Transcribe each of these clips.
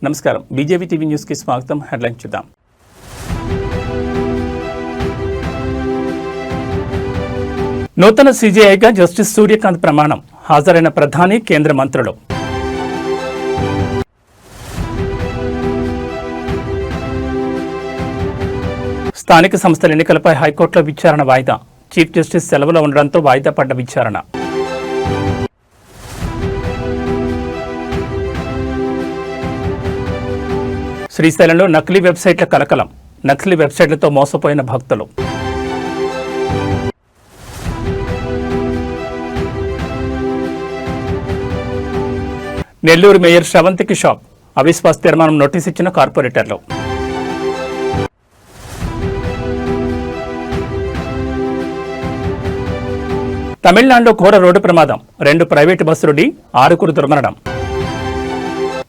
నమస్కారం BJP TV news కి స్వాగతం. హెడ్లైన్ చూద్దాం. నూతన సీజేఐగా జస్టిస్ సూర్యకాంత్ ప్రమాణం. హాజరైన ప్రధాని, కేంద్ర మంత్రులు. స్థానిక సంస్థల ఎన్నికలపై హైకోర్టులో విచారణ వాయిదా. చీఫ్ జస్టిస్ సెలవులో ఉండడంతో వాయిదా పడ్డ విచారణ. శ్రీశైలంలో నకిలీ వెబ్సైట్ల కలకలం. నకిలీ వెబ్సైట్లతో మోసపోయిన భక్తులు. నెల్లూరు మేయర్ శ్రవంతికి షాక్. అవిశ్వాస తీర్మానం నోటీస్ ఇచ్చిన కార్పొరేటర్లు. తమిళనాడులో ఘోర రోడ్డు ప్రమాదం. 2 ప్రైవేటు బస్సులు ఢీ, 6 దుర్మరణం.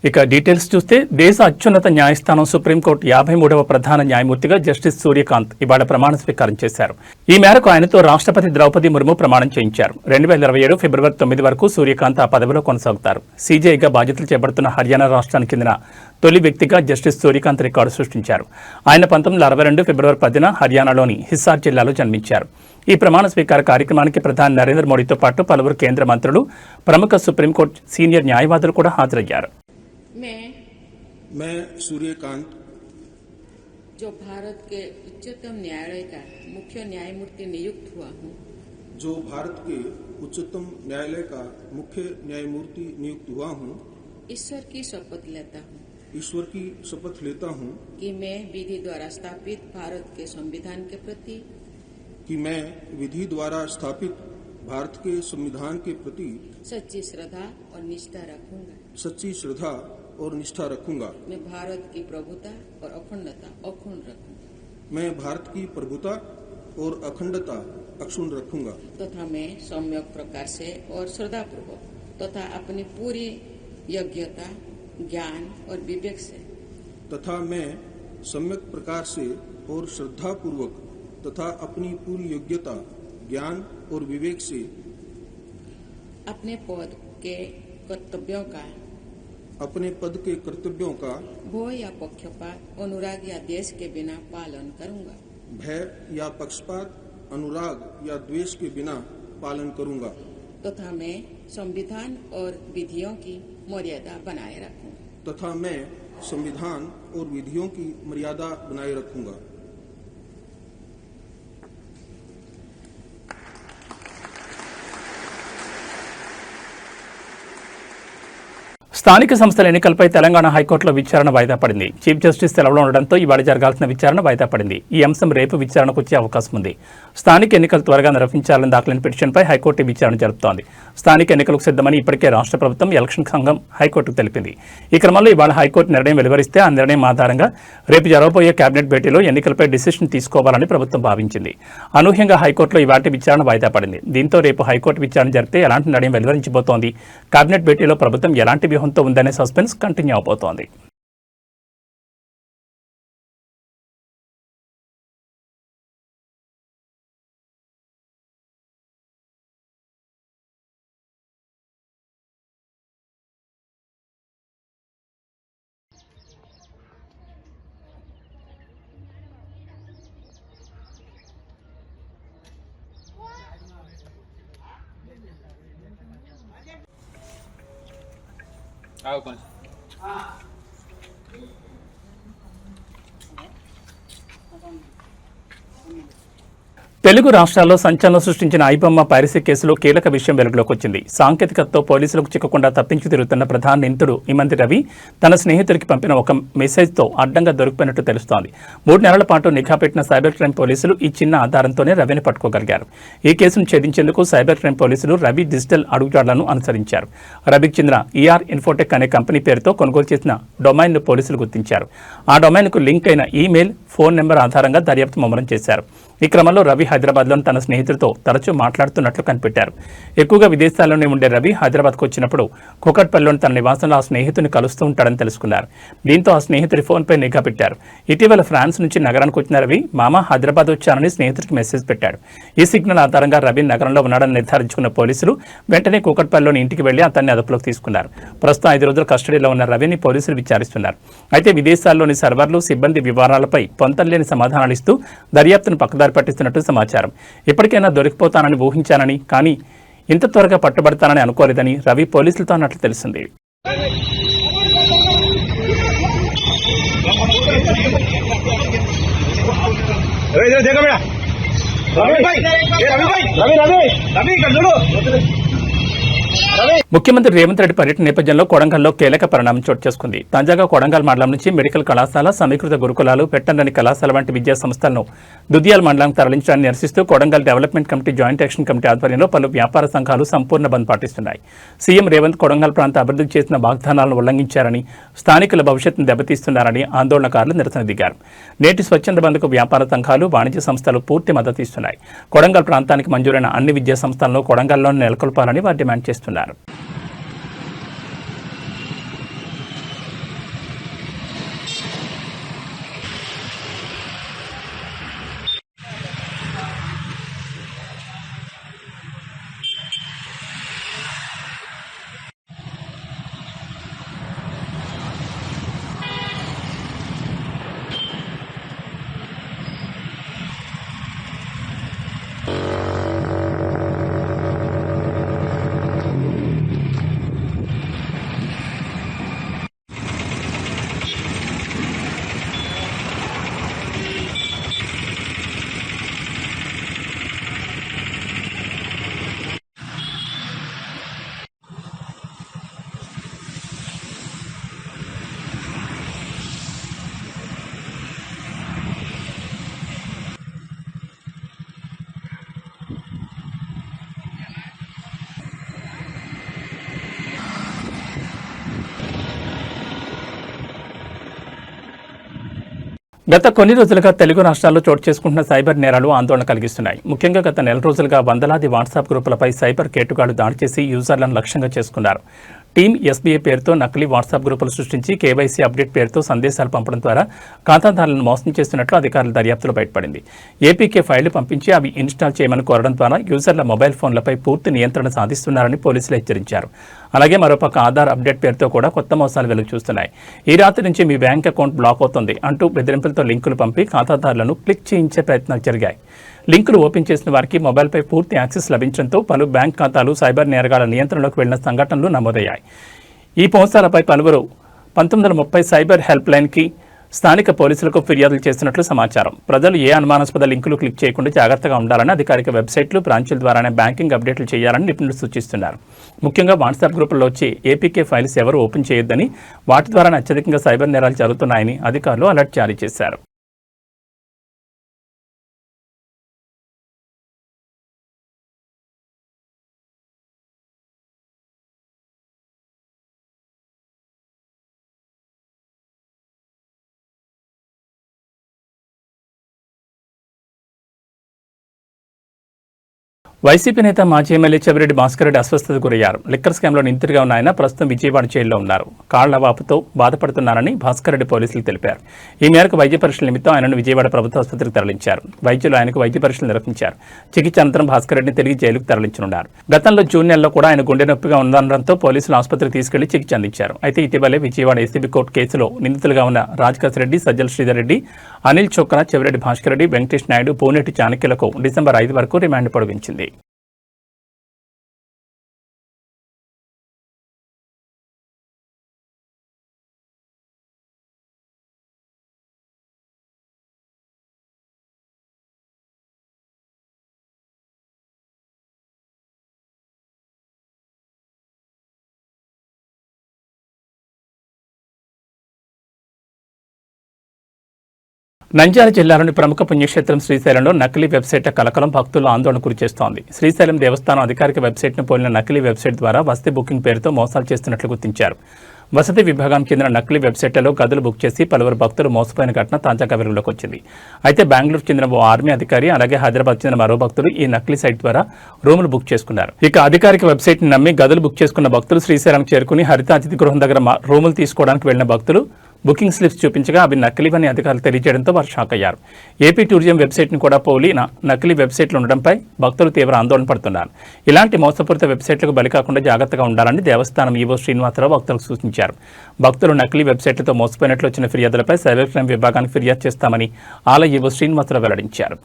ఇక డీటెయిల్స్ చూస్తే దేశ అత్యున్నత న్యాయస్థానం సుప్రీంకోర్టు 53వ ప్రధాన న్యాయమూర్తిగా జస్టిస్ సూర్యకాంత్ ఇవాళ ప్రమాణ స్వీకారం చేశారు. ఈ మేరకు ఆయనతో రాష్ట్రపతి ద్రౌపది ముర్ము ప్రమాణం చేయించారు. 2027 ఫిబ్రవరి 9 వరకు సూర్యకాంత్ ఆ పదవిలో కొనసాగుతారు. సీజేఐగా బాధ్యతలు చేపడుతున్న హర్యానా రాష్ట్రానికి చెందిన తొలి వ్యక్తిగా జస్టిస్ సూర్యకాంత్ రికార్డు సృష్టించారు. ఆయన 1962 ఫిబ్రవరి 10న హర్యానాలోని హిస్సార్ జిల్లాలో జన్మించారు. ఈ ప్రమాణ స్వీకార కార్యక్రమానికి ప్రధాని నరేంద్ర మోడీతో పాటు పలువురు కేంద్ర మంత్రులు, ప్రముఖ సుప్రీంకోర్టు సీనియర్ న్యాయవాదులు కూడా హాజరయ్యారు. मैं सूर्यकांत जो भारत के उच्चतम न्यायालय का मुख्य न्यायमूर्ति नियुक्त हुआ हूँ, जो भारत के उच्चतम न्यायालय का मुख्य न्यायमूर्ति नियुक्त हुआ हूँ, ईश्वर की शपथ लेता हूँ ईश्वर की शपथ लेता हूँ कि मैं विधि द्वारा स्थापित भारत के संविधान के प्रति भारत के संविधान के प्रति सच्ची श्रद्धा और निष्ठा रखूंगा मैं भारत की प्रभुता और अखंडता अक्षुण्ण रखूंगा मैं भारत की प्रभुता और अखंडता अक्षुण्ण रखूंगा तथा मैं सम्यक प्रकार से और श्रद्धापूर्वक तथा अपनी पूरी योग्यता, ज्ञान और विवेक से तथा मैं सम्यक प्रकार से और श्रद्धापूर्वक तथा अपनी पूरी योग्यता, ज्ञान और विवेक से अपने पद के कर्तव्यों का भय या पक्षपात, अनुराग या द्वेष के बिना पालन करूंगा तथा मैं संविधान और विधियों की मर्यादा बनाए रखूंगा స్థానిక సంస్థల ఎన్నికలపై తెలంగాణ హైకోర్టులో విచారణ వాయిదా పడింది. చీఫ్ జస్టిస్ సెలవులో ఉండడంతో ఇవాళ జరగాల్సిన విచారణ వాయిదా పడింది. ఈ అంశం రేపు విచారణకు వచ్చే అవకాశం ఉంది. స్థానిక ఎన్నికలు త్వరగా నిర్వహించాలని దాఖలైన పిటిషన్పై హైకోర్టు విచారణ జరుపుతోంది. స్థానిక ఎన్నికలకు సిద్ధమని ఇప్పటికే రాష్ట్ర ప్రభుత్వం, ఎలక్షన్ సంఘం హైకోర్టుకు తెలిపింది. ఈ క్రమంలో ఇవాళ హైకోర్టు నిర్ణయం వెలువరిస్తే ఆ నిర్ణయం ఆధారంగా రేపు జరగబోయే కేబినెట్ భేటీలో ఎన్నికలపై డిసిషన్ తీసుకోవాలని ప్రభుత్వం భావించింది. అనూహ్యంగా హైకోర్టులో ఇవాటి విచారణ వాయిదా పడింది. దీంతో రేపు హైకోర్టు విచారణ జరిపితే ఎలాంటి నిర్ణయం వెలువరించబోతోంది, కేబినెట్ భేటీలో ప్రభుత్వం ఎలాంటి వ్యూహంతో ఉందనే సస్పెన్స్ కంటిన్యూ అవబోతోంది. తెలుగు రాష్ట్రాల్లో సంచలనం సృష్టించిన ఐబొమ్మ పైరసీ కేసులో కీలక విషయం వెలుగులోకి వచ్చింది. సాంకేతికతతో పోలీసులకు చిక్కకుండా తప్పించి తిరుగుతున్న ప్రధాన నిందితుడు ఇమంతి రవి తన స్నేహితుడికి పంపిన ఒక మెసేజ్తో అడ్డంగా దొరికిపోయినట్టు తెలుస్తోంది. 3 నెలల పాటు నిఘా పెట్టిన సైబర్ క్రైమ్ పోలీసులు ఈ చిన్న ఆధారంతోనే రవిని పట్టుకోగలిగారు. ఈ కేసును ఛేదించేందుకు సైబర్ క్రైమ్ పోలీసులు రవి డిజిటల్ అడుగుజాడలను అనుసరించారు. రవికి చెందిన ఈఆర్ ఇన్ఫోటెక్ అనే కంపెనీ పేరుతో కొనుగోలు చేసిన డొమైన్ను పోలీసులు గుర్తించారు. ఆ డొమైన్కు లింక్ అయిన ఈమెయిల్, ఫోన్ నెంబర్ ఆధారంగా దర్యాప్తు ముమ్మరం చేశారు. ఈ క్రమంలో రవి హైదరాబాద్లోని తన స్నేహితుడితో తరచూ మాట్లాడుతున్నట్లు కనిపెట్టారు. ఎక్కువగా విదేశాల్లోనే ఉండే రవి హైదరాబాద్కు వచ్చినప్పుడు కూకట్పల్లిలోని తన నివాసంలో ఆ స్నేహితుడిని కలుస్తూ ఉంటాడని తెలుసుకున్నారు. దీంతో ఆ స్నేహితుడి ఫోన్పై నిఘా పెట్టారు. ఇటీవల ఫ్రాన్స్ నుంచి నగరానికి వచ్చిన రవి మామ హైదరాబాద్ వచ్చానని స్నేహితుడికి మెసేజ్ పెట్టాడు. ఈ సిగ్నల్ ఆధారంగా రవి నగరంలో ఉన్నాడని నిర్ధారించుకున్న పోలీసులు వెంటనే కూకట్పల్లిలోని ఇంటికి వెళ్లి అతన్ని అదుపులోకి తీసుకున్నారు. ప్రస్తుతం 5 రోజుల కస్టడీలో ఉన్న రవిని పోలీసులు విచారిస్తున్నారు. అయితే విదేశాల్లోని సర్వర్లు, సిబ్బంది వివరాలపై పొంతలేని సమాధానాలు ఇస్తూ దర్యాప్తును పక్కదారి పట్టిస్తున్నట్టు సమాచారం. ఎప్పటికైనా దొరికిపోతానని ఊహించానని, కానీ ఇంత త్వరగా పట్టుబడతానని అనుకోలేదని రవి పోలీసులతో అన్నట్లు తెలిసింది. ముఖ్యమంత్రి రేవంత్ రెడ్డి పర్యటన నేపథ్యంలో కొడంగల్లో కీలక పరిణామం చోటు చేసుకుంది. తాజాగా కొడంగల్ మండలం నుంచి మెడికల్ కళాశాల, సమీకృత గురుకులాలు, పెట్టండని కళాశాల వంటి విద్యా సంస్థలను దుద్యాల మండలానికి తరలించడాన్ని నిరసిస్తూ Kodangal development committee joint action committee ఆధ్వర్యంలో పలు వ్యాపార సంఘాలు సంపూర్ణ బంద్ పాటిస్తున్నాయి. సీఎం రేవంత్ కొడంగల్ ప్రాంత అభివృద్ధి చేసిన వాగ్దానాలను ఉల్లంఘించారని, స్థానికుల భవిష్యత్తును దెబ్బతీస్తున్నారని ఆందోళనకారులు నిరసన దిగారు. నేటి స్వచ్ఛంద బంద్కు వ్యాపార సంఘాలు, వాణిజ్య సంస్థలు పూర్తి మద్దతు ఇస్తున్నాయి. కొడంగల్ ప్రాంతానికి మంజూరైన అన్ని విద్యా సంస్థలను కొడంగల్లోనే నెలకొల్పాలని వారు డిమాండ్ చేస్తున్నారు. గత కొన్ని రోజులుగా తెలుగు రాష్ట్రాల్లో చోటు చేసుకుంటున్న సైబర్ నేరాలు ఆందోళన కలిగిస్తున్నాయి. ముఖ్యంగా గత నెల రోజులుగా వందలాది వాట్సాప్ గ్రూపులపై సైబర్ కేటుగాళ్లు దాడి చేసి యూజర్లను లక్ష్యంగా చేసుకున్నారు. టీమ్ ఎస్బీఐ పేరుతో నకిలీ వాట్సాప్ గ్రూపులు సృష్టించి కేవైసీ అప్డేట్ పేరుతో సందేశాలు పంపడం ద్వారా ఖాతాదారులను మోసం చేస్తున్నట్లు అధికారుల దర్యాప్తులో బయటపడింది. ఏపీకే ఫైళ్లు పంపించి అవి ఇన్స్టాల్ చేయమని కోరడం ద్వారా యూజర్ల మొబైల్ ఫోన్లపై పూర్తి నియంత్రణ సాధిస్తున్నారని పోలీసులు హెచ్చరించారు. అలాగే మరోపక్క ఆధార్ అప్డేట్ పేరుతో కూడా కొత్త మోసాలు వెలుగు చూస్తున్నాయి. ఈ రాత్రి నుంచి మీ బ్యాంక్ అకౌంట్ బ్లాక్ అవుతుంది అంటూ బెదిరింపులతో లింకులు పంపి ఖాతాదారులను క్లిక్ చేయించే ప్రయత్నాలు జరిగాయి. లింకులు ఓపెన్ చేసిన వారికి మొబైల్పై పూర్తి యాక్సెస్ లభించడంతో పలు బ్యాంక్ ఖాతాలు సైబర్ నేరగాళ్ల నియంత్రణలోకి వెళ్లిన సంఘటనలు నమోదయ్యాయి. ఈ మోసాలపై పలువురు 1930 సైబర్ హెల్ప్ లైన్కి స్థానిక పోలీసులకు ఫిర్యాదులు చేస్తున్నట్లు సమాచారం. ప్రజలు ఏ అనుమానాస్పద లింకులు క్లిక్ చేయకుండా జాగ్రత్తగా ఉండాలని అధికారిక వెబ్సైట్లు, బ్రాంచుల ద్వారానే బ్యాంకింగ్ అప్డేట్లు చేయాలని నిపుణులు సూచిస్తున్నారు. ముఖ్యంగా వాట్సాప్ గ్రూపుల్లో వచ్చి ఏపీకే ఫైల్స్ ఎవరు ఓపెన్ చేయొద్దని, వాటి ద్వారానే అత్యధికంగా సైబర్ నేరాలు జరుగుతున్నాయని అధికారులు అలర్ట్ జారీ చేశారు. వైసీపీ నేత మాజీ ఎమ్మెల్యే చెవిరెడ్డి భాస్కర్ రెడ్డి అస్వస్థతకు గురయ్యారు. లిక్కర్ స్కామ్లో నిందితుడిగా ఉన్న ఆయన ప్రస్తుతం విజయవాడ జైల్లో ఉన్నారు. కాళ్ల వాపుతో బాధపడుతున్నారని భాస్కర్ రెడ్డి పోలీసులు తెలిపారు. ఈ మేరకు వైద్య పరీక్షల నిమిత్తం ఆయనను విజయవాడ ప్రభుత్వ ఆసుపత్రికి తరలించారు. వైద్యులు ఆయనకు వైద్య పరీక్షలు నిర్వహించారు. చికిత్స అనంతరం భాస్కర్ రెడ్డిని తిరిగి జైలుకు తరలించనున్నారు. గతంలో జూన్ నెలలో కూడా ఆయన గుండె నొప్పిగా ఉండడంతో పోలీసులు ఆసుపత్రికి తీసుకెళ్లి చికిత్స అందించారు. అయితే ఇటీవలే విజయవాడ ఏసీబీ కోర్టు కేసులో నిందితులుగా ఉన్న రాజకాశ్ రెడ్డి, సజ్జల శ్రీధర్ రెడ్డి, అనిల్ చోక్రా, చెవిరెడ్డి భాస్కర్ రెడ్డి, వెంకటేష్ నాయుడు, పూనేటి చాణక్యులకు డిసెంబర్ 5 వరకు రిమాండ్ పొడిగించింది. నంద్యాల జిల్లాలోని ప్రముఖ పుణ్యక్షేత్రం శ్రీశైలంలో నకిలీ వెబ్సైట్ కలకలం భక్తుల్లో ఆందోళన గురిచేస్తోంది. శ్రీశైలం దేవస్థానం అధికారిక వెబ్సైట్ను పోలిన నకిలీ వెబ్సైట్ ద్వారా వసతి బుకింగ్ పేరుతో మోసాలు చేస్తున్నట్లు గుర్తించారు. వసతి విభాగానికి చెందిన నకిలీ వెబ్సైట్లలో గదులు బుక్ చేసి పలువురు భక్తులు మోసపోయిన ఘటన తాజాగా వెలుగులోకి వచ్చింది. అయితే బెంగళూరు చెందిన ఓ ఆర్మీ అధికారి అలాగే హైదరాబాద్ చెందిన మరో భక్తులు ఈ నకిలీ సైట్ ద్వారా రూములు బుక్ చేసుకున్నారు. ఇక అధికారిక వెబ్సైట్ ని నమ్మి గదులు బుక్ చేసుకున్న భక్తులు శ్రీశైలానికి చేరుకుని హరిత అతిథి గృహం దగ్గర రూములు తీసుకోవడానికి వెళ్లిన భక్తులు బుకింగ్ స్లిప్స్ చూపించగా అవి నకిలీవని అధికారులు తెలియజేయడంతో వారు షాక్ అయ్యారు. ఏపీ టూరిజం వెబ్సైట్ను కూడా పోలిన నకిలీ వెబ్సైట్లు ఉండడంపై భక్తులు తీవ్ర ఆందోళన పడుతున్నారు. ఇలాంటి మోసపూరిత వెబ్సైట్లకు బలి కాకుండా జాగ్రత్తగా ఉండాలని దేవస్థానం ఈవో శ్రీనివాసరావు భక్తులకు సూచించారు. భక్తులు నకిలీ వెబ్సైట్లతో మోసపోయినట్లు వచ్చిన ఫిర్యాదులపై సైబర్ క్రైమ్ విభాగానికి ఫిర్యాదు చేస్తామని ఆలయ ఈవో శ్రీనివాసరావు వెల్లడించారు.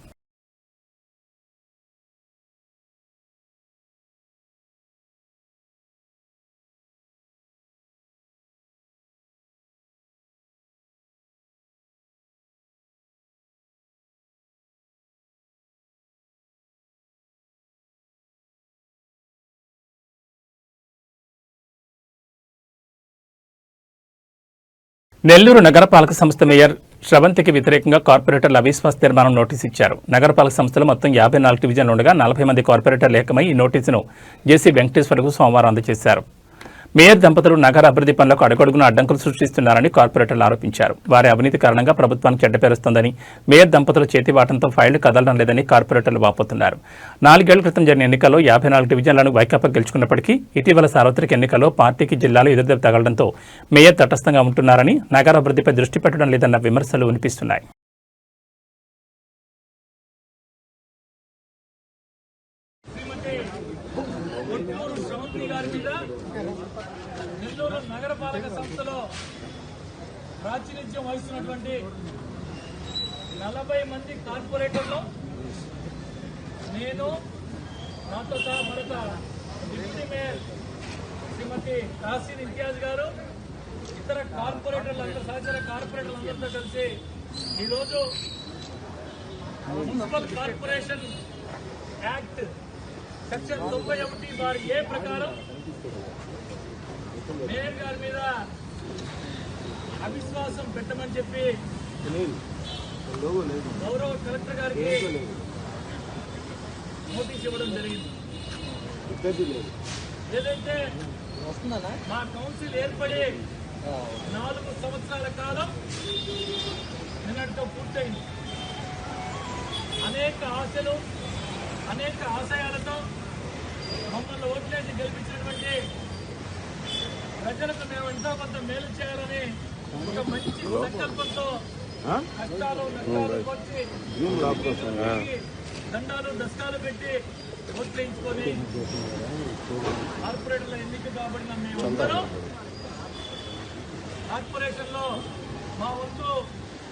నెల్లూరు నగరపాలక సంస్థ మేయర్ శ్రవంతికి వ్యతిరేకంగా కార్పొరేటర్ల అవిశ్వాస తీర్మానం నోటీసు ఇచ్చారు. నగరపాలక సంస్థలో మొత్తం 54 డివిజన్లు ఉండగా 40 మంది కార్పొరేటర్లు ఏకమై ఈ నోటీసును జేసీ వెంకటేశ్వర్కు సోమవారం అందజేశారు. మేయర్ దంపతులు నగర అభివృద్ధి పనులకు అడుగడుగున అడ్డంకులు సృష్టిస్తున్నారని కార్పొరేటర్లు ఆరోపించారు. వారి అవినీతి కారణంగా ప్రభుత్వానికి చెడ్డపేరుస్తోందని, మేయర్ దంపతుల చేతివాటంతో ఫైళ్లు కదలడం లేదని కార్పొరేటర్లు వాపోతున్నారు. 4 ఏళ్ల క్రితం జరిగిన ఎన్నికల్లో 54 డివిజన్లను వైకాపా గెలుచుకున్నప్పటికీ ఇటీవల సార్వత్రిక ఎన్నికల్లో పార్టీకి జిల్లాలో ఎదురుదెబ్బ తగలడంతో మేయర్ తటస్థంగా ఉంటున్నారని, నగర అభివృద్ధిపై దృష్టి పెట్టడం లేదన్న విమర్శలు వినిపిస్తున్నాయి. నెల్లూరు నగరపాలక సంస్థలో ప్రాతినిధ్యం వహిస్తున్నటువంటి 40 మంది కార్పొరేటర్లు, నేను, నాతో సహా మరొక డిప్యూటీ మేయర్ శ్రీమతి కాసిన్ ఇంతియాజ్ గారు, ఇతర కార్పొరేటర్లందరూ, సహచర కార్పొరేటర్లందరితో కలిసి ఈరోజు municipal corporation act section 91(a) ప్రకారం మేయర్ గారి మీద అవిశ్వాసం పెట్టమని చెప్పి గౌరవ కలెక్టర్ గారికి నోటీస్ ఇవ్వడం జరిగింది. ఏదైతే మా కౌన్సిల్ ఏర్పడి 4 సంవత్సరాల కాలం నిన్నటితో పూర్తయింది. అనేక ఆశలు, అనేక ఆశయాలతో మమ్మల్ని ఓట్లేసి గెలిపించినటువంటి ప్రజలకు మేము ఎంతో కొంత మేలు చేయాలని ఒక మంచి సంకల్పంతో కష్టాలు నష్టాలు కొట్టి దండాలు దస్తాలు పెట్టి ఓట్లేయించుకొని కార్పొరేటర్ల ఎన్నిక కాబడిన మేమందరం కార్పొరేషన్లో మా వంతు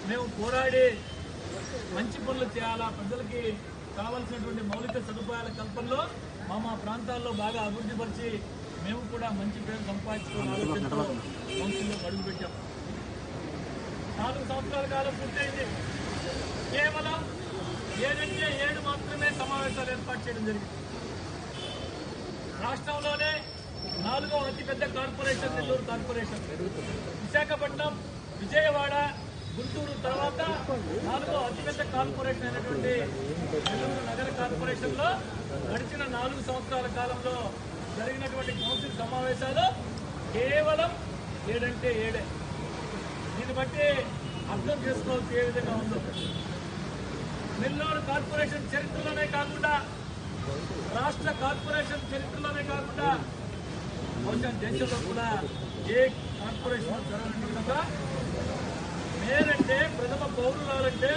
మేము పోరాడి మంచి పనులు చేయాలా, ప్రజలకి కావాల్సినటువంటి మౌలిక సదుపాయాల కల్పనలో మా ప్రాంతాల్లో బాగా అభివృద్ధి పరిచి మేము కూడా మంచి పేరు సంపాదించుకునే ఆలోచనతో కౌన్సిల్లో అడుగుపెట్టాం. 4 సంవత్సరాల కాలం పూర్తయింది. కేవలం 7 మాత్రమే సమావేశాలు ఏర్పాటు చేయడం జరిగింది. రాష్ట్రంలోనే 4వ అతిపెద్ద కార్పొరేషన్ నెల్లూరు కార్పొరేషన్. విశాఖపట్నం, విజయవాడ, గుంటూరు తర్వాత 4వ అతిపెద్ద కార్పొరేషన్ అయినటువంటి నెల్లూరు నగర కార్పొరేషన్ లో గడిచిన 4 సంవత్సరాల కాలంలో జరిగినటువంటి కౌన్సిల్ సమావేశాలు కేవలం 7 అంటే 7. దీన్ని బట్టి అర్థం చేసుకోవాల్సి ఏ విధంగా ఉందో. నెల్లూరు కార్పొరేషన్ చరిత్రలోనే కాకుండా, రాష్ట్ర కార్పొరేషన్ చరిత్రలోనే కాకుండా బహుశా దేశంలో కూడా ఏ కార్పొరేషన్ జరగని విధంగా మేరంటే, ప్రథమ పౌరులాలంటే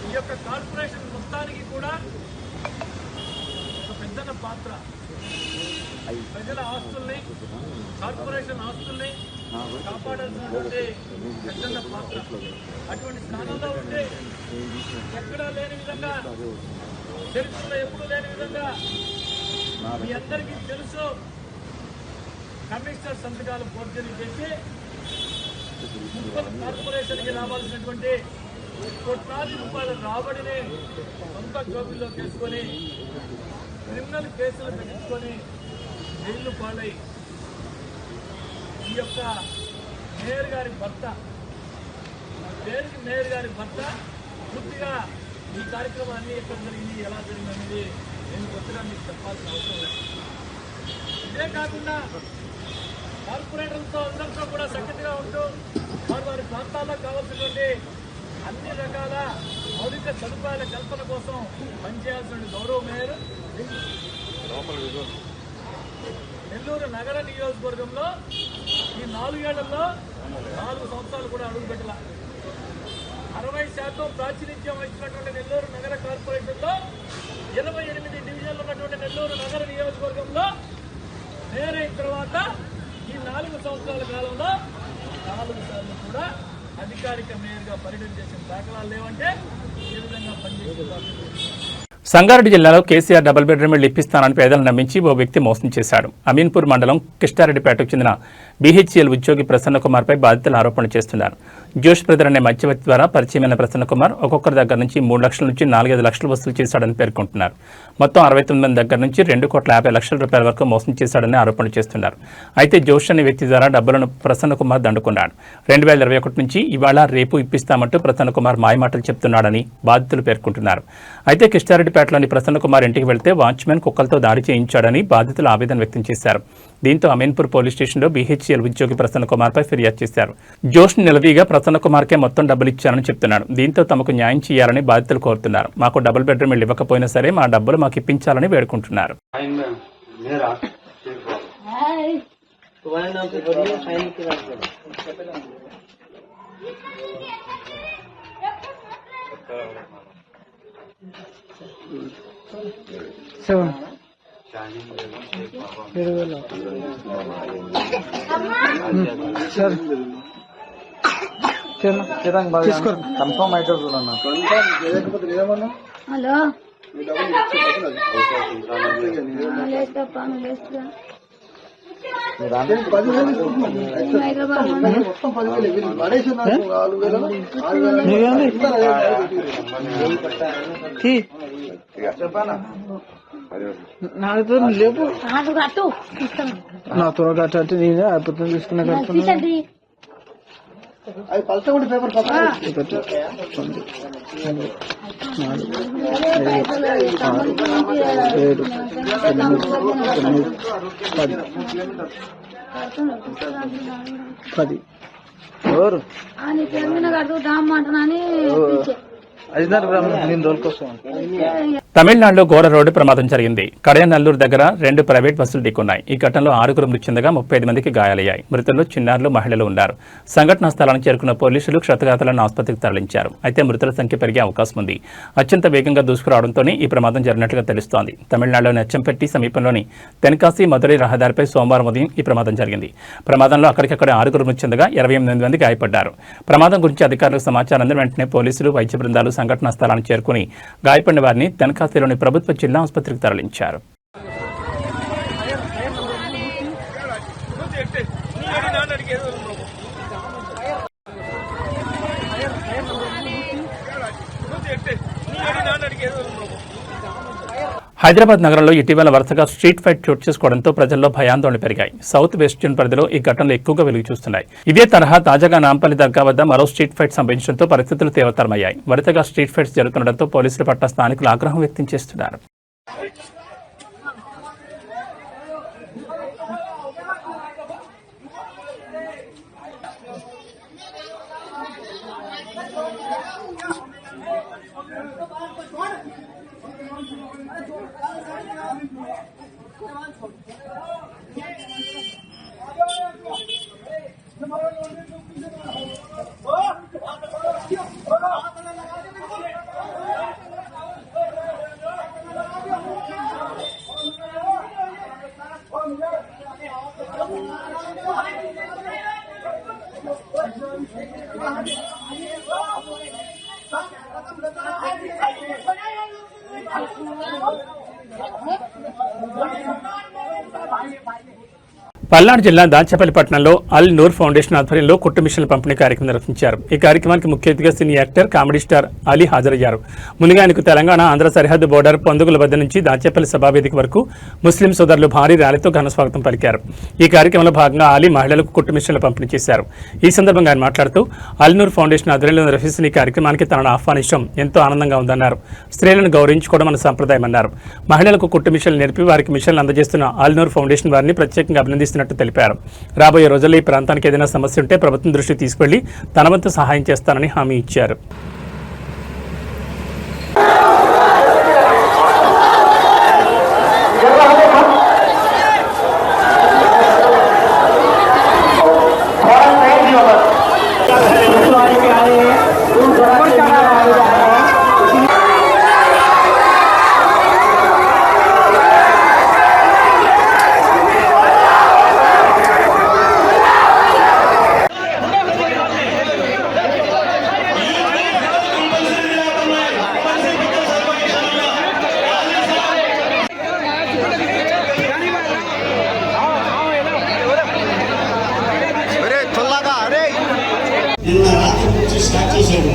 ఈ యొక్క కార్పొరేషన్ మొత్తానికి కూడా ఒక పెద్దన పాత్ర. ప్రజల ఆస్తుల్ని, కార్పొరేషన్ ఆస్తుల్ని కాపాడాల్సినటువంటి పెద్దన్న పాత్ర. అటువంటి స్థానంలో ఉంటే ఎక్కడా లేని విధంగా, చరిత్రలో ఎప్పుడూ లేని విధంగా మీ అందరికీ తెలుసు, కమిషనర్ సంతకాలు ఫోర్జరీ చేసి మున్సిపల్ కార్పొరేషన్కి రావాల్సినటువంటి కోట్లాది రూపాయల రాబడిని సొంత జోబుల్లో తీసుకొని క్రిమినల్ కేసులు పెట్టించుకొని జైలు పాలై ఈ యొక్క మేయర్ గారి భర్త, పేరుకి మేయర్ గారి భర్త పూర్తిగా ఈ కార్యక్రమాన్ని ఎక్కడ జరిగింది, ఎలా జరిగింది అనేది నేను కొత్తగా మీకు చెప్పాల్సిన అవసరం లేదు. ఇదే కాకుండా కార్పొరేటర్లతో అందరితో కూడా సఖ్యతగా ఉంటూ వారి ప్రాంతాల్లో కావాల్సినటువంటి అన్ని రకాల మౌలిక సదుపాయాల కల్పన కోసం పనిచేయాల్సిన గౌరవ మేయర్ నెల్లూరు నగర నియోజకవర్గంలో ఈ 4 ఏళ్లలో 4 సంవత్సరాలు కూడా అడుగుపెట్టాల 60% ప్రాతినిధ్యం వహించినటువంటి నెల్లూరు నగర కార్పొరేషన్లో 28 డివిజన్లు ఉన్నటువంటి నెల్లూరు నగర నియోజకవర్గంలో మేయర్ అయిన తర్వాత ఈ 4 సంవత్సరాల కాలంలో 4 సార్లు కూడా అధికారిక మేయర్గా పర్యటన చేసిన దాఖలాలు లేవంటే ఏ విధంగా పనిచేస్తున్నారు. సంగారెడ్డి జిల్లాలో కేసీఆర్ డబుల్ బెడ్రూమ్ ఇళ్లు ఇప్పిస్తానని పేదలను నమ్మించి ఓ వ్యక్తి మోసం చేశాడు. అమీన్పూర్ మండలం కిష్టారెడ్డిపేటకు చెందిన బీహెచ్ఎల్ ఉద్యోగి ప్రసన్న కుమార్పై బాధితులు ఆరోపణలు చేస్తున్నారు. జోష్ బ్రదర్ అనే మధ్యవర్తి ద్వారా పరిచయమైన ప్రసన్న కుమార్ ఒక్కొక్కరి దగ్గర నుంచి 3 లక్షల నుంచి 4-5 లక్షలు వసూలు చేశాడని పేర్కొంటున్నారు. మొత్తం 69 మంది దగ్గర నుంచి 2,50,00,000 రూపాయల వరకు మోసం చేశాడని ఆరోపణలు చేస్తున్నారు. అయితే జోష్ అనే వ్యక్తి ద్వారా డబ్బులను ప్రసన్న కుమార్ దండుకున్నాడు. 2021 నుంచి ఇవాళ రేపు ఇప్పిస్తామంటూ ప్రసన్న కుమార్ మాయమాటలు చెప్తున్నాడని బాధితులు పేర్కొంటున్నారు. అయితే కిష్టారెడ్డిపేటలోని ప్రసన్న కుమార్ ఇంటికి వెళ్తే వాచ్మెన్ కుక్కలతో దాడి చేయించాడని బాధితులు ఆవేదన వ్యక్తం చేశారు. దీంతో అమీన్పూర్ పోలీస్ స్టేషన్లో బీహెచ్ఎల్ ఉద్యోగి ప్రసన్న కుమార్పై ఫిర్యాదు చేశారు. జోష్ నిలదీగా ప్రసన్న కుమార్కే మొత్తం డబ్బులు ఇచ్చారని చెప్తున్నాడు. దీంతో తమకు న్యాయం చేయాలని బాధితులు కోరుతున్నారు. మాకు డబుల్ బెడ్రూమ్ ఇల్లు ఇవ్వకపోయినా సరే మా డబ్బులు మాకు ఇప్పించాలని వేడుకుంటున్నారు. కన్ఫర్మ్ అయితే చూడన్నా. హలో నాతో లేపు నాతో గట్ట అంటే నేనే అబద్ధం తీసుకున్నా కట్టుకున్నా. అది పలసగుండి పేపర్ పది ఎవరు తమిళనాడులో ఘోర రోడ్డు ప్రమాదం జరిగింది. కడయనల్లూరు దగ్గర 2 ప్రైవేట్ బస్సులు ఢీకొన్నాయి. ఈ ఘటనలో 6 మృతి చెందగా 35 మందికి గాయాలయ్యాయి. మృతుల్లో చిన్నారులు, మహిళలు ఉన్నారు. సంఘటనా స్థలానికి చేరుకున్న పోలీసులు క్షతగాతులను ఆసుపత్రికి తరలించారు. అయితే మృతుల సంఖ్య పెరిగే అవకాశం ఉంది. అత్యంత వేగంగా దూసుకురావడంతోనే ఈ ప్రమాదం జరిగినట్లుగా తెలుస్తోంది. తమిళనాడులోని అచ్చంపెట్టి సమీపంలోని తెన్కాసి మధురై రహదారిపై సోమవారం ఉదయం ఈ ప్రమాదం జరిగింది. ప్రమాదంలో అక్కడికక్కడ 6 మృతి చెందగా 28 మంది గాయపడ్డారు. ప్రమాదం గురించి అధికారులకు సమాచారం అందిన వెంటనే పోలీసులు, వైద్య బృందాలు సంఘటనా స్థలానికి చేరుకుని గాయపడిన వారిని తెన్కాసిలోని ప్రభుత్వ జిల్లా ఆసుపత్రికి తరలించారు. హైదరాబాద్ నగరంలో ఇటీవల వరుసగా స్ట్రీట్ ఫైట్ చోటు చేసుకోవడంతో ప్రజల్లో భయాందోళన పెరిగాయి. సౌత్ వెస్ట్ జోన్ పరిధిలో ఈ ఘటనలు ఎక్కువగా వెలుగు చూస్తున్నాయి. ఇదే తరహా తాజాగా నాంపల్లి దర్గా వద్ద మరో స్ట్రీట్ ఫైట్ సంభవించడంతో పరిస్థితులు తీవ్రతరమయ్యాయి. వరుసగా స్ట్రీట్ ఫైట్స్ జరుగుతుండటంతో పోలీసుల పట్ల స్థానికులు ఆగ్రహం వ్యక్తం చేస్తున్నారు. పల్నాడు జిల్లా దాచేపల్లి పట్టణంలో అల్ నూర్ ఫౌండేషన్ ఆధ్వర్యంలో కుట్టు మిషన్ల పంపిణీ కార్యక్రమం నిర్వహించారు. ఈ కార్యక్రమానికి ముఖ్య అతిథిగా cine actor, comedy star Ali హాజరయ్యారు. ముందుగా ఆయనకు తెలంగాణ, ఆంధ్ర సరిహద్దు బోర్డర్ పొందుగుల వద్ద నుంచి దాచేపల్లి సభావేదిక వరకు ముస్లిం సోదరులు భారీ ర్యాలీతో ఘన స్వాగతం పలికారు. ఈ కార్యక్రమంలో భాగంగా అలీ మహిళలకు కుట్టు మిషన్ల పంపిణీ చేశారు. ఈ సందర్భంగా ఆయన మాట్లాడుతూ అల్ నూర్ ఫౌండేషన్ ఆధ్వర్యంలో నిర్వహిస్తున్న ఈ కార్యక్రమానికి తనను ఆహ్వానించడం ఎంతో ఆనందంగా ఉందన్నారు. స్త్రీలను గౌరవించుకోవడం మన సంప్రదాయం అన్నారు. మహిళలకు కుట్టు మిషన్లు నేర్పి వారికి మిషన్లు అందజేస్తున్న అల్ నూర్ ఫౌండేషన్ వారిని ప్రత్యేకంగా అభినందిస్తూ చేసినట్టు తెలిపారు. రాబోయే రోజుల్లో ఈ ప్రాంతానికి ఏదైనా సమస్య ఉంటే ప్రభుత్వం దృష్టికి తీసుకెళ్లి తన వంతు సహాయం చేస్తానని హామీ ఇచ్చారు. నిన్న రాత్రి నుంచి స్టార్ట్ చేశాడు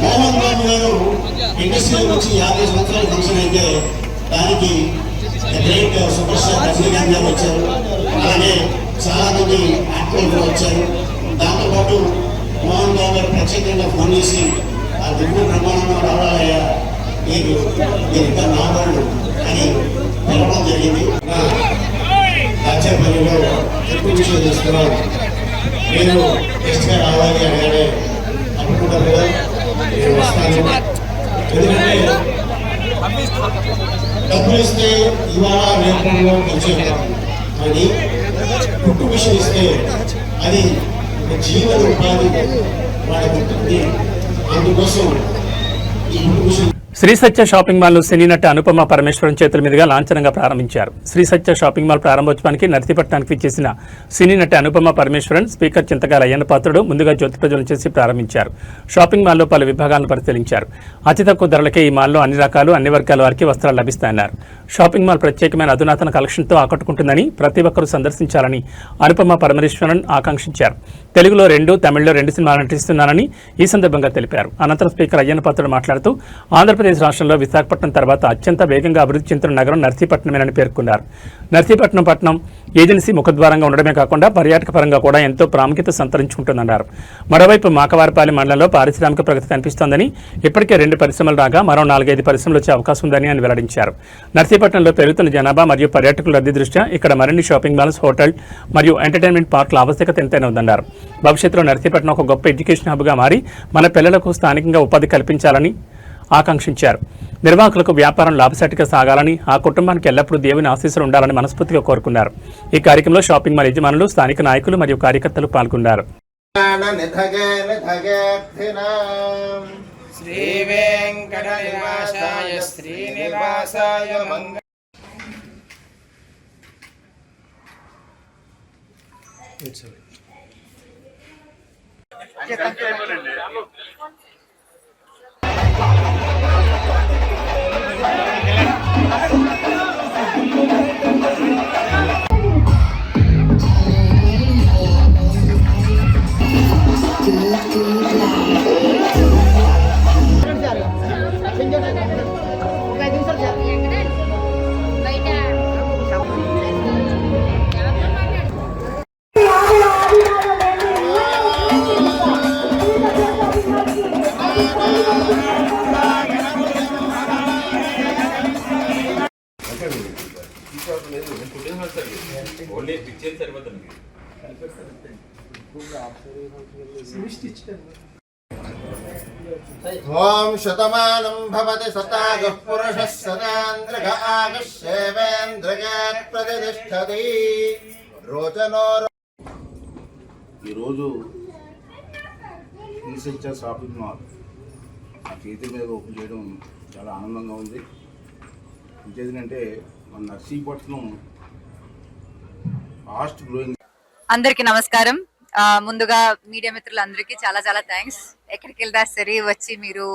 మోహన్ బాబు గారు ఇండస్ట్రీలో వచ్చి 50 సంవత్సరాల ఫంక్షన్ అయితే దానికి గ్రేట్ సూపర్ స్టార్ రజనీకాంత్ గారు వచ్చారు. అలాగే చాలా మంది యాక్టర్లు వచ్చారు. దాంతోపాటు మోహన్ బాబు గారు ప్రత్యేకంగా ఫోన్ చేసి ఆ దిగువ బ్రహ్మాండంగా రావాలయ్యా మీరు ఇంకా నావాళ్ళు అని తెలపడం జరిగింది. దాచేపల్లిలో ఎక్కువ విషయం చేస్తున్నాం. నేను గెస్ట్గా రావాలి అనగానే అనుకుంటారు కదా నేను వస్తాను. ఎందుకంటే డబ్బులు ఇస్తే ఇవాళ రేపంలో వచ్చేస్తాం అని కుట్టు విషయం ఇస్తే అది జీవన ఉపాధి వాళ్ళకి ఉంటుంది. అందుకోసం ఈ కుట్టు విషయం శ్రీ సత్య షాపింగ్ మాల్ ను సినీ నటి అనుపమ పరమేశ్వరన్ చేతుల మీదుగా లాంఛనంగా ప్రారంభించారు. శ్రీ సత్య షాపింగ్ మాల్ ప్రారంభోత్సవానికి నర్సీపట్నానికి విచ్చేసిన సినీ నటి అనుపమ పరమేశ్వరన్ స్పీకర్ చింతకాయల అయ్యన్న పాత్రుడు ముందుగా జ్యోతి ప్రజ్వలన చేసి ప్రారంభించారు. షాపింగ్ మాల్లో పలు విభాగాలను పరిశీలించారు. అతి తక్కువ ధరలకే ఈ మాల్లో అన్ని రకాలు అన్ని వర్గాల వారికి వస్త్రాలు లభిస్తాయన్నారు. షాపింగ్ మాల్ ప్రత్యేకమైన అధునాతన కలెక్షన్తో ఆకట్టుకుంటుందని ప్రతి ఒక్కరూ సందర్శించాలని అనుపమ పరమేశ్వరన్ ఆకాంక్షించారు. తెలుగులో 2, తమిళలో 2 సినిమాలు నటిస్తున్నానని ఈ సందర్భంగా తెలిపారు. అనంతరం స్పీకర్ అయ్యన్న పాత్రుడు మాట్లాడుతూ ఆంధ్రప్రదేశ్ రాష్ట్రంలో విశాఖపట్నం తర్వాత అత్యంత వేగంగా అభివృద్ధి చెందుతున్న నగరం నర్సీపట్నమేనని పేర్కొన్నారు. నర్సీపట్నం పట్టణం ఏజెన్సీ ముఖద్వారంగా ఉండడమే కాకుండా పర్యాటక పరంగా కూడా ఎంతో ప్రాముఖ్యత సంతరించుకుంటుందన్నారు. మరోవైపు మాకవారిపాలెం మండలంలో పారిశ్రామిక ప్రగతి కనిపిస్తోందని, ఇప్పటికే 2 పరిశ్రమలు రాగా మరో 4-5 పరిశ్రమలు వచ్చే అవకాశం ఉందని ఆయన వెల్లడించారు. నర్సీపట్నంలో పెరుగుతున్న జనాభా మరియు పర్యాటకుల రద్దీ దృష్ట్యా ఇక్కడ మరిన్ని షాపింగ్ మాల్స్, హోటల్ మరియు ఎంటర్టైన్మెంట్ పార్కుల ఆవశ్యకత ఎంతైనా ఉందన్నారు. భవిష్యత్తులో నర్సీపట్నం ఒక గొప్ప ఎడ్యుకేషన్ హబ్గా మారి మన పిల్లలకు స్థానికంగా ఉపాధి కల్పించాలని ఆకాంక్షించారు. నిర్వాహకులకు వ్యాపారం లాభసాటిగా సాగాలని, ఆ కుటుంబానికి ఎల్లప్పుడూ దేవుని ఆశీస్సులు ఉండాలని మనస్ఫూర్తిగా కోరుకున్నారు. ఈ కార్యక్రమంలో షాపింగ్ మాల్ యజమానులు, స్థానిక నాయకులు మరియు కార్యకర్తలు పాల్గొన్నారు. ఓం శతమానం భవతి శతాయుః పురుషः శతాంద్రిక ఆయుష్యేవేంద్రియ ప్రతిష్టతి. ఈరోజు శ్రీ సత్య షాపింగ్ మాల్ ఆ చేతి మీద ఓపెన్ చేయడం చాలా ఆనందంగా ఉంది. ఇంకేంటంటే మన నర్సీపట్నం ఫాస్ట్ గ్రోయింగ్. అందరికీ నమస్కారం. ముందుగా మీడియా మిత్రులందరికీ చాలా చాలా థ్యాంక్స్. ఎక్కడికి వెళ్దా సరే వచ్చి మీరు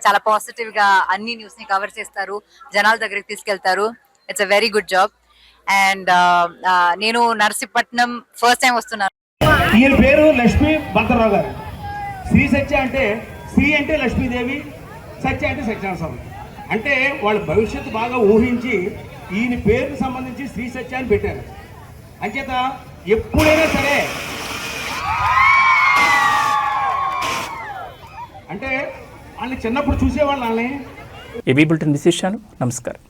చాలా పాజిటివ్ గా అన్ని న్యూస్ ని కవర్ చేస్తారు, జనాల దగ్గరికి తీసుకెళ్తారు. It's a very good job. And నేను నర్సీపట్నం ఫస్ట్ టైం వస్తున్నాను. ఈయన పేరు లక్ష్మీ భద్రరావు గారు. శ్రీ సత్య అంటే శ్రీ అంటే లక్ష్మీదేవి, సత్య అంటే సత్యనారాయణ స్వామి. అంటే వాళ్ళ భవిష్యత్తు బాగా ఊహించి ఈయన పేరుకు సంబంధించి శ్రీ సత్య అని పెట్టారు. అంచేత ఎప్పుడైనా సరే అంటే వాళ్ళని చిన్నప్పుడు చూసేవాళ్ళు వాళ్ళని. ఏబీ బులెటిన్ విశేషాలు. నమస్కారం.